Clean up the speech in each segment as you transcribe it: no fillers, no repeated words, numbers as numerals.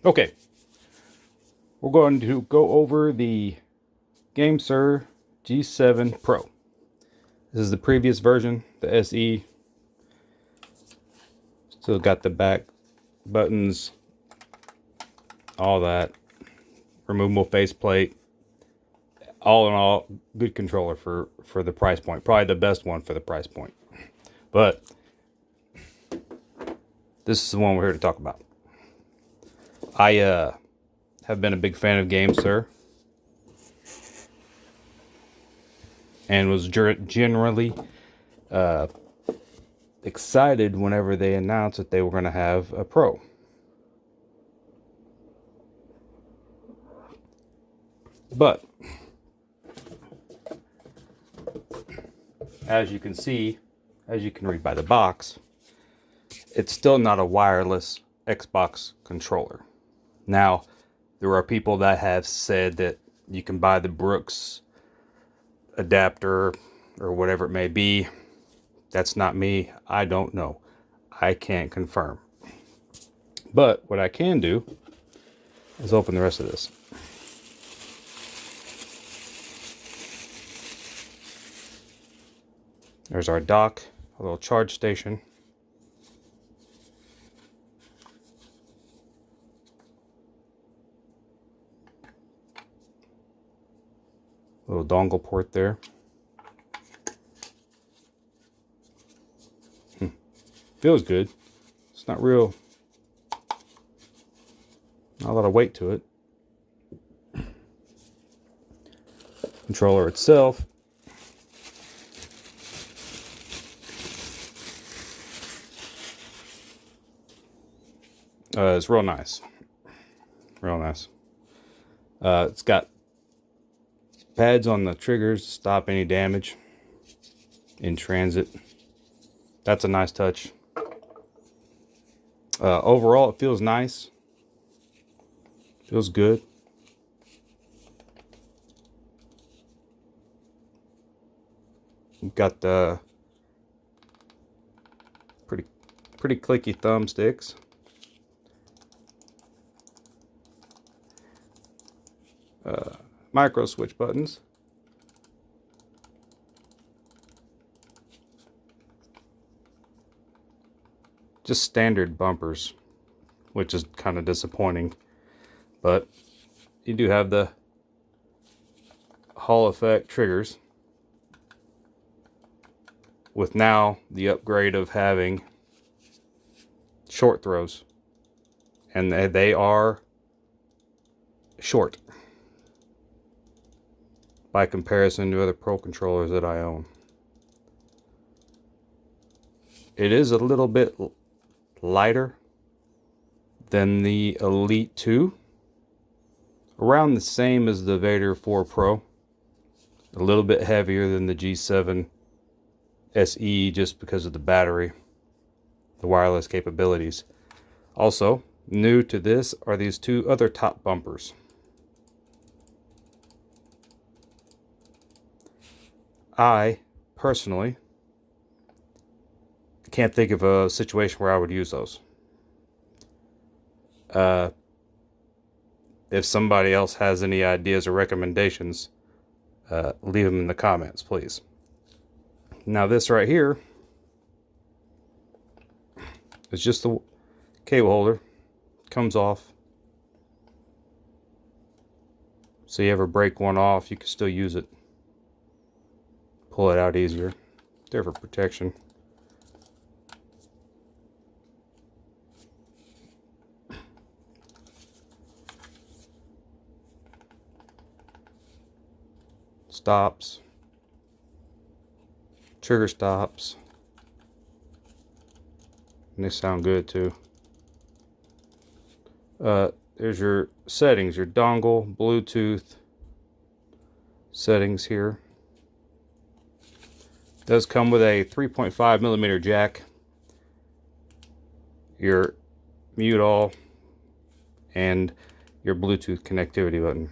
Okay, we're going to go over the Gamesir G7 Pro. This is the previous version, the SE. Still got the back buttons, all that. Removable faceplate. All in all, good controller for the price point. Probably the best one for the price point. But this is the one we're here to talk about. I have been a big fan of Gamesir, and was generally excited whenever they announced that they were going to have a Pro. But as you can see, as you can read by the box, it's still not a wireless Xbox controller. Now, there are people that have said that you can buy the Brooks adapter or whatever it may be. That's not me. I don't know. I can't confirm. But what I can do is open the rest of this. There's our dock, a little charge station. Little dongle port there. Feels good. It's not real, not a lot of weight to it. Controller itself. It's real nice. Real nice. It's got pads on the triggers to stop any damage in transit. That's a nice touch. Overall, it feels nice. Feels good. You've got the pretty clicky thumbsticks. Micro switch buttons. Just standard bumpers, which is kind of disappointing, but you do have the Hall effect triggers, with now the upgrade of having short throws, and they are short by comparison to other Pro controllers that I own. It is a little bit lighter than the Elite 2. Around the same as the Vader 4 Pro. A little bit heavier than the G7 SE just because of the battery, the wireless capabilities. Also, new to this are these two other top bumpers. I, personally, can't think of a situation where I would use those. If somebody else has any ideas or recommendations, leave them in the comments, please. Now this right here is just the cable holder. Comes off. So you ever break one off, you can still use it. Pull it out easier. There for protection. Stops. Trigger stops. And they sound good too. There's your settings, your dongle, Bluetooth settings here. It does come with a 3.5mm jack, your mute all, and your Bluetooth connectivity button.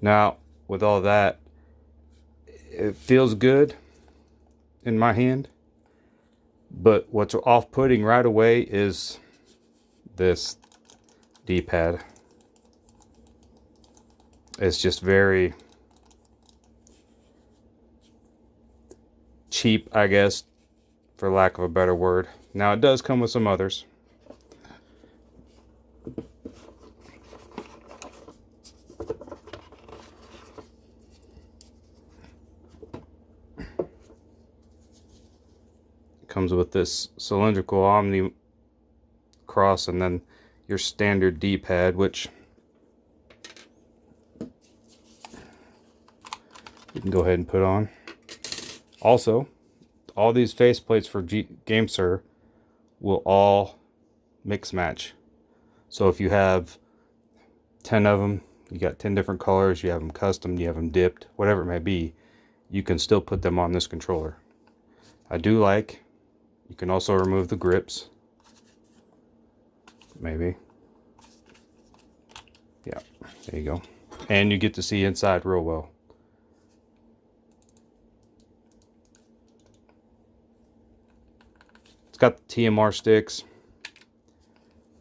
Now, with all that, it feels good in my hand, but what's off-putting right away is this D-pad. It's just very cheap, I guess, for lack of a better word. Now, it does come with some others. It comes with this cylindrical Omni cross and then your standard D-pad, which you can go ahead and put on. Also, all these faceplates for Gamesir will all mix match. So if you have 10 of them, you got 10 different colors, you have them custom, you have them dipped, whatever it may be, you can still put them on this controller. I do like, you can also remove the grips. Maybe. Yeah, there you go. And you get to see inside real well. It's got the TMR sticks.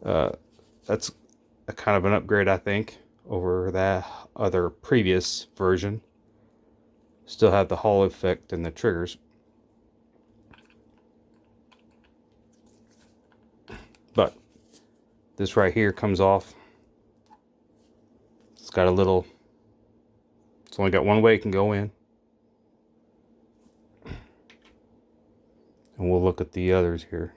That's a kind of an upgrade, I think, over that other previous version. Still have the Hall effect and the triggers. But this right here comes off. It's got a little, it's only got one way it can go in. And we'll look at the others here.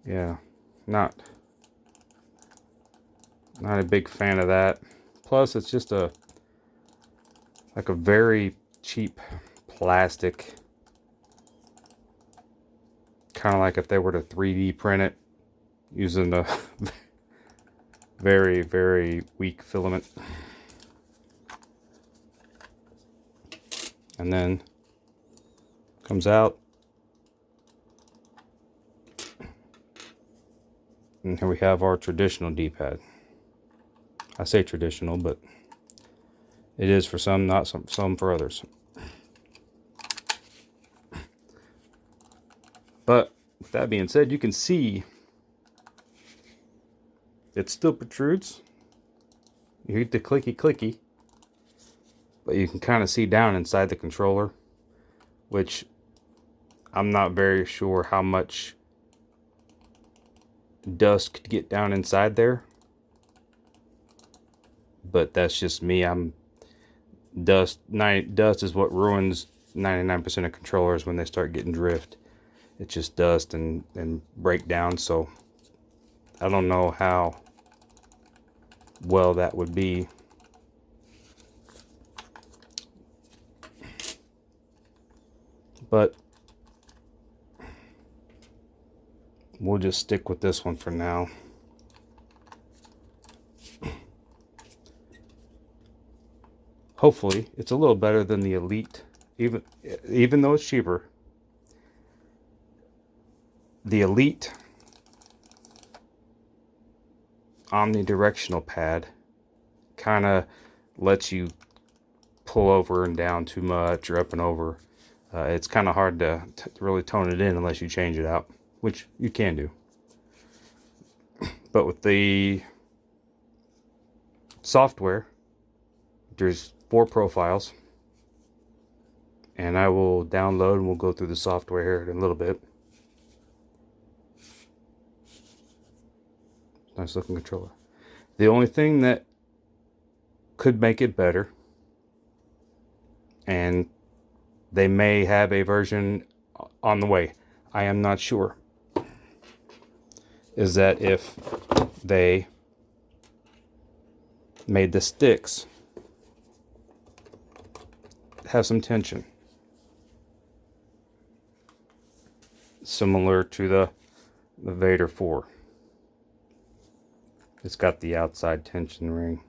Yeah, not a big fan of that. Plus, it's just like a very cheap plastic. Kind of like if they were to 3D print it using a very, very weak filament. And then comes out. And here we have our traditional D-pad. I say traditional, but it is for some, not some for others. But with that being said, you can see it still protrudes. You hear the clicky clicky, but you can kind of see down inside the controller, which I'm not very sure how much dust could get down inside there. But that's just me. Dust is what ruins 99% of controllers when they start getting drift. It's just dust and breakdown. So I don't know how well that would be. But we'll just stick with this one for now. Hopefully, it's a little better than the Elite, even though it's cheaper. The Elite omnidirectional pad kind of lets you pull over and down too much or up and over. It's kind of hard to really tone it in unless you change it out, which you can do. But with the software, there's 4 profiles, and I will download and we'll go through the software here in a little bit. Nice looking controller. The only thing that could make it better, and they may have a version on the way, I am not sure, is that if they made the sticks have some tension, similar to the Vader 4. It's got the outside tension ring.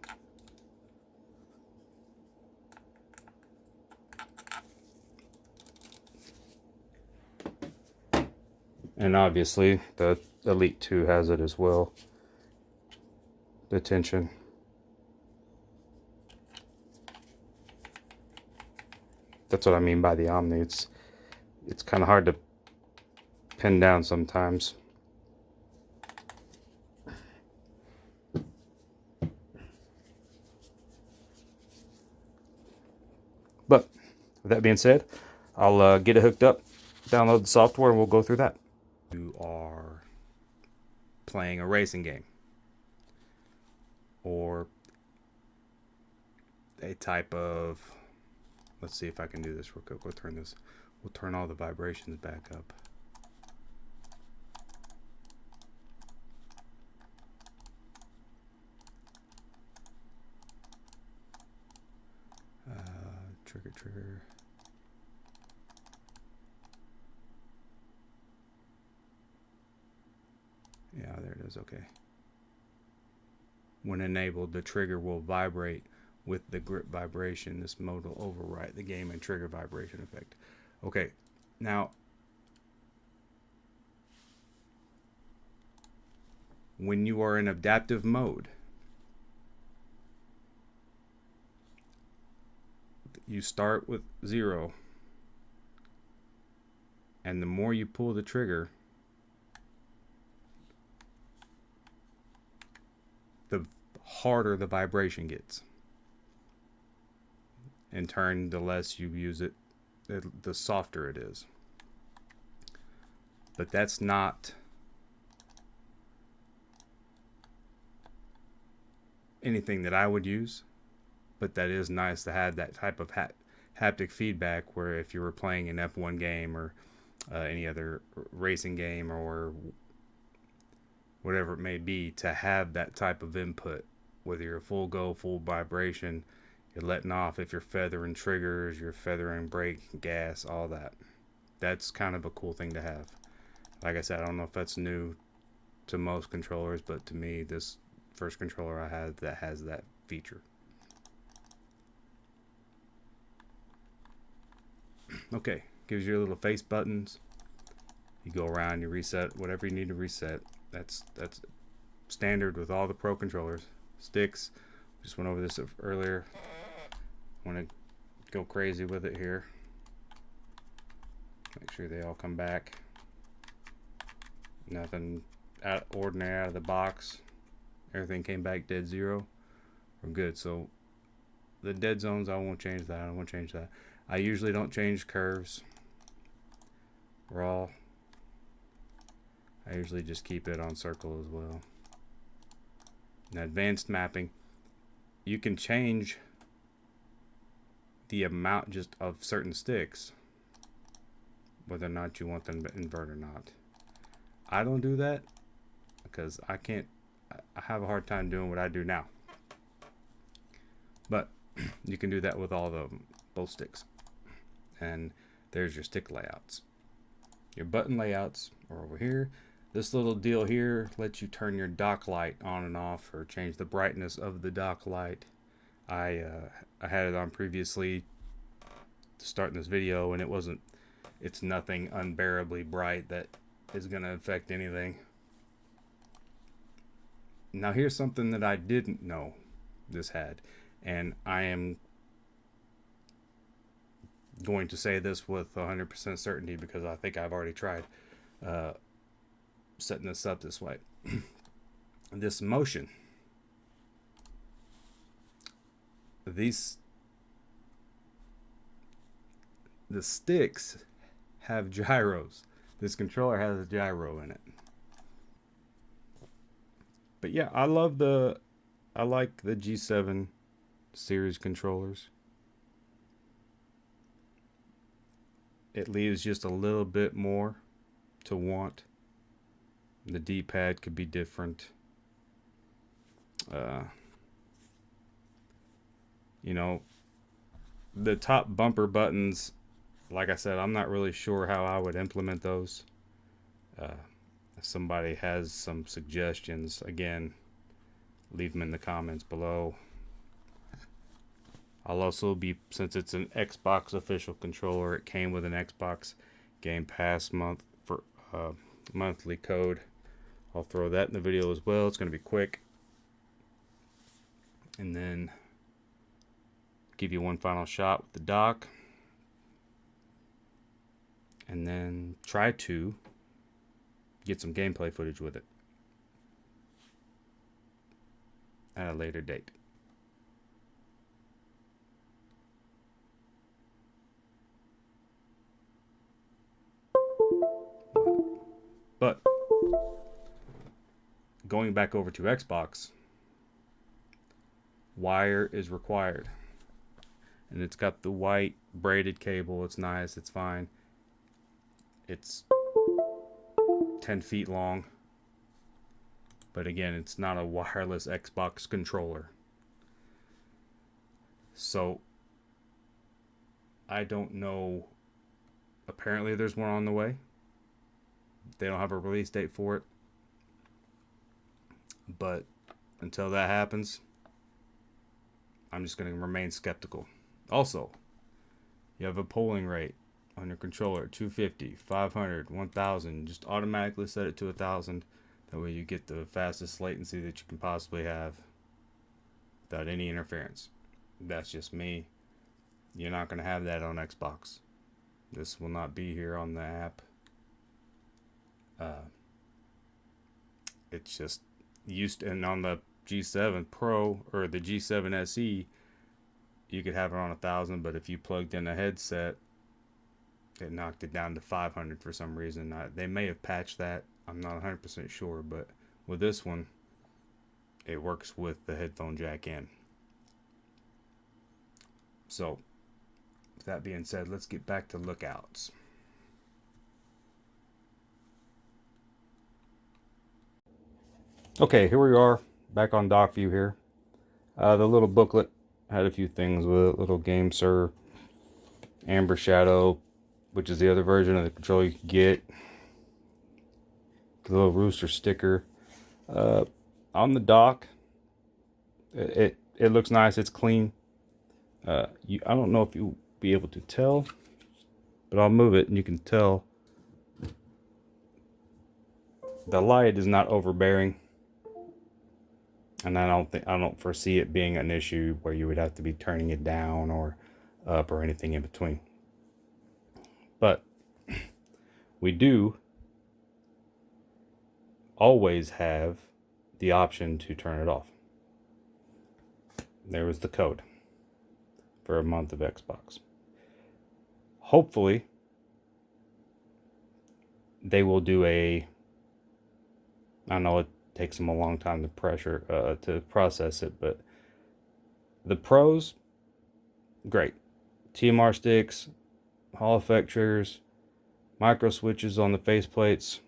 And obviously the Elite 2 has it as well. The tension. That's what I mean by the Omni. It's kind of hard to pin down sometimes. But with that being said, I'll get it hooked up, download the software, and we'll go through that. You are playing a racing game or a type of, let's see if I can do this real quick. We'll turn all the vibrations back up. Trigger. Yeah, there it is. Okay. When enabled, the trigger will vibrate with the grip vibration. This mode will overwrite the game and trigger vibration effect. Okay, now when you are in adaptive mode, you start with 0, and the more you pull the trigger, the harder the vibration gets. In turn, the less you use it, the softer it is. But that's not anything that I would use. But that is nice to have that type of haptic feedback, where if you were playing an F1 game or any other racing game or whatever it may be, to have that type of input, whether you're full go, full vibration, you're letting off, if you're feathering triggers, you're feathering brake, gas, all that. That's kind of a cool thing to have. Like I said, I don't know if that's new to most controllers, but to me, this first controller I had that has that feature. Okay, gives you little face buttons. You go around, you reset whatever you need to reset. That's standard with all the Pro controllers. Sticks, just went over this earlier. Want to go crazy with it here. Make sure they all come back. Nothing ordinary out of the box. Everything came back dead zero. We're good. So the dead zones, I won't change that. I won't change that. I usually don't change curves. Raw. I usually just keep it on circle as well. Now, advanced mapping, you can change the amount just of certain sticks, whether or not you want them to invert or not. I don't do that because I have a hard time doing what I do now. But you can do that with both sticks. And there's your stick layouts. Your button layouts are over here. This little deal here lets you turn your dock light on and off, or change the brightness of the dock light. I had it on previously to start in this video, and it's nothing unbearably bright that is going to affect anything. Now here's something that I didn't know this had, and I am going to say this with 100% certainty because I think I've already tried setting this up this way. This motion, the sticks have gyros. This controller has a gyro in it. But yeah, I like the G7 series controllers. It leaves just a little bit more to want. The D-pad could be different. You know, the top bumper buttons, like I said, I'm not really sure how I would implement those. If somebody has some suggestions, again, leave them in the comments below. I'll also be, since it's an Xbox official controller, it came with an Xbox Game Pass monthly code. I'll throw that in the video as well. It's going to be quick. And then give you one final shot with the dock. and then try to get some gameplay footage with it at a later date. But going back over to Xbox, wire is required. And it's got the white braided cable. It's nice. It's fine. It's 10 feet long. But again, it's not a wireless Xbox controller. So, I don't know. Apparently there's one on the way. They don't have a release date for it. But until that happens, I'm just going to remain skeptical. Also, you have a polling rate on your controller, 250, 500, 1000. Just automatically set it to 1000. That way you get the fastest latency that you can possibly have without any interference. That's just me. You're not going to have that on Xbox. This will not be here on the app. It's just used, and on the G7 Pro or the G7 SE, you could have it on 1000, but if you plugged in a headset, it knocked it down to 500 for some reason. They may have patched that. I'm not 100% sure, but with this one, it works with the headphone jack in. So, with that being said, let's get back to lookouts. Okay, here we are, back on dock view here. The little booklet had a few things with it. Little Gamesir Amber Shadow, which is the other version of the controller you can get. The little rooster sticker. On the dock, it looks nice. It's clean. I don't know if you'll be able to tell, but I'll move it and you can tell the light is not overbearing. And I don't foresee it being an issue where you would have to be turning it down or up or anything in between. But we do always have the option to turn it off. There was the code for a month of Xbox. Hopefully, they will do I know it takes them a long time to process it, but the pros, great. TMR sticks, Hall effect triggers, micro switches on the faceplates.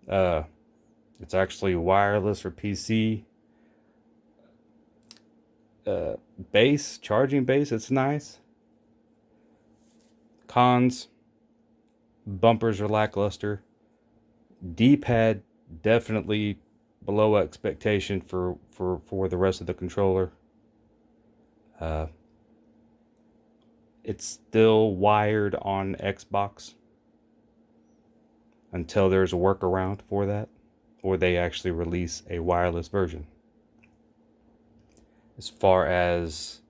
It's actually wireless for PC. Charging base, it's nice. Cons, bumpers are lackluster. D-pad, definitely below expectation for the rest of the controller. It's still wired on Xbox until there's a workaround for that, or they actually release a wireless version. As far as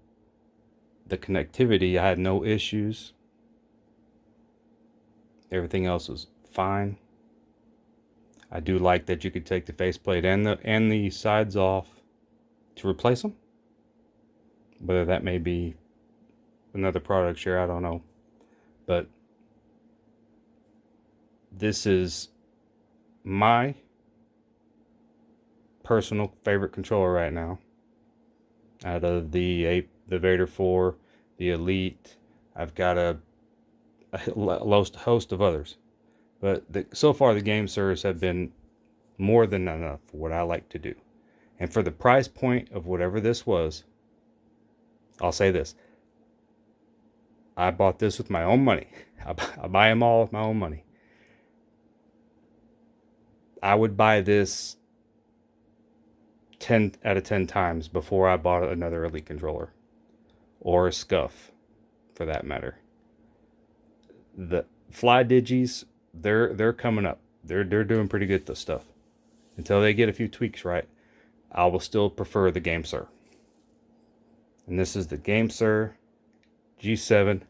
the connectivity, I had no issues. Everything else was fine. I do like that you could take the faceplate and the sides off to replace them. Whether that may be another product share, I don't know. But this is my personal favorite controller right now. Out of the Vader 4, the Elite, I've got a host of others. But so far the Gamesirs have been more than enough for what I like to do. And for the price point of whatever this was, I'll say this. I bought this with my own money. I buy them all with my own money. I would buy this 10 out of 10 times before I bought another Elite controller. Or a Scuff, for that matter. The Fly Digis, they're coming up. They're doing pretty good stuff. Until they get a few tweaks right, I will still prefer the Gamesir. And this is the Gamesir G7